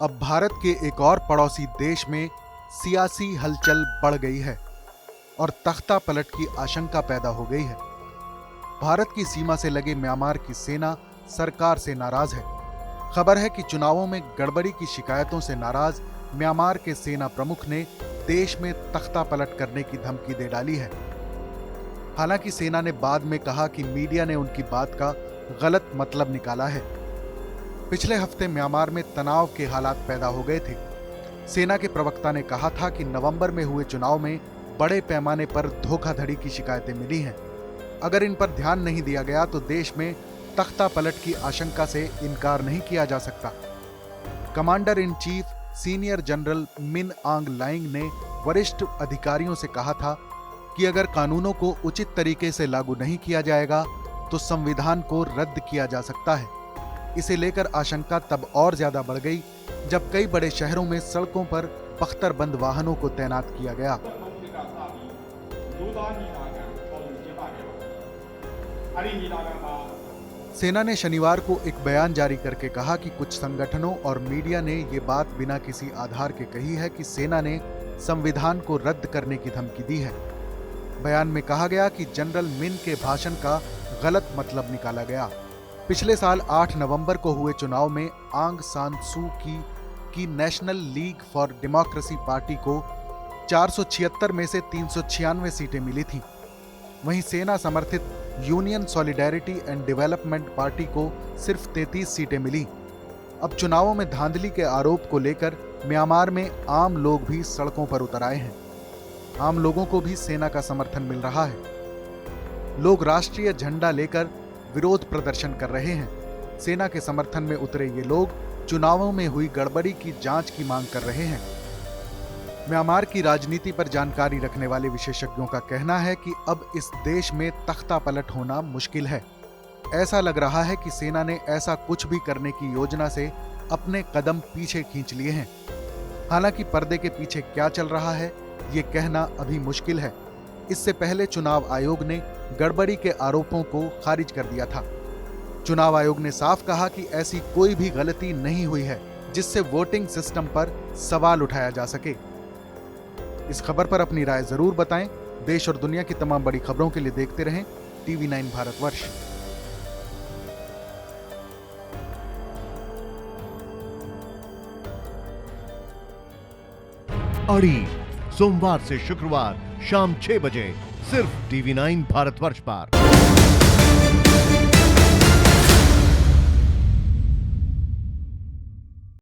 अब भारत के एक और पड़ोसी देश में सियासी हलचल बढ़ गई है और तख्ता पलट की आशंका पैदा हो गई है। भारत की सीमा से लगे म्यांमार की सेना सरकार से नाराज है। खबर है कि चुनावों में गड़बड़ी की शिकायतों से नाराज म्यांमार के सेना प्रमुख ने देश में तख्ता पलट करने की धमकी दे डाली है। हालांकि सेना ने बाद में कहा कि मीडिया ने उनकी बात का गलत मतलब निकाला है। पिछले हफ्ते म्यांमार में तनाव के हालात पैदा हो गए थे। सेना के प्रवक्ता ने कहा था कि नवंबर में हुए चुनाव में बड़े पैमाने पर धोखाधड़ी की शिकायतें मिली हैं। अगर इन पर ध्यान नहीं दिया गया तो देश में तख्ता पलट की आशंका से इनकार नहीं किया जा सकता। Commander in chief senior general Min आंग लाइंग ने वरिष्ठ अधिकारियों से कहा था कि अगर कानूनों को उचित तरीके से लागू नहीं किया जाएगा तो संविधान को रद्द किया जा सकता है। इसे लेकर आशंका तब और ज्यादा बढ़ गई जब कई बड़े शहरों में सड़कों पर बख्तरबंद वाहनों को तैनात किया गया। सेना ने शनिवार को एक बयान जारी करके कहा कि कुछ संगठनों और मीडिया ने ये बात बिना किसी आधार के कही है कि सेना ने संविधान को रद्द करने की धमकी दी है। बयान में कहा गया कि जनरल मिन के भाषण का गलत मतलब निकाला गया। पिछले साल 8 नवंबर को हुए चुनाव में आंग सान सू की national league for democracy party को 476 में से 396 सीटें मिली थीं। वहीं सेना समर्थित union solidarity and development party को सिर्फ 33 सीटें मिली। अब चुनावों में धांधली के आरोप को लेकर म्यांमार में आम लोग भी सड़कों पर उतर आए हैं। आम लोगों को भी सेना का समर्थन मिल रहा है। लोग राष्ट्रीय झंडा लेकर विरोध प्रदर्शन कर रहे हैं। सेना के समर्थन में उतरे ये लोग चुनावों में हुई गड़बड़ी की जांच की मांग कर रहे हैं। म्यांमार की राजनीति पर जानकारी रखने वाले विशेषज्ञों का कहना है कि अब इस देश में तख्ता पलट होना मुश्किल है। ऐसा लग रहा है कि सेना ने ऐसा कुछ भी करने की योजना से अपने कदम पीछे खींच लिए हैं। हालांकि पर्दे के पीछे क्या चल रहा है ये कहना अभी मुश्किल है। इससे पहले चुनाव आयोग ने गड़बड़ी के आरोपों को खारिज कर दिया था। चुनाव आयोग ने साफ कहा कि ऐसी कोई भी गलती नहीं हुई है जिससे वोटिंग सिस्टम पर सवाल उठाया जा सके। इस खबर पर अपनी राय जरूर बताएं। देश और दुनिया की तमाम बड़ी खबरों के लिए देखते रहें TV9 भारतवर्ष। अड़ी सोमवार से शुक्रवार शाम 6 बजे सिर्फ TV9 भारतवर्ष पर।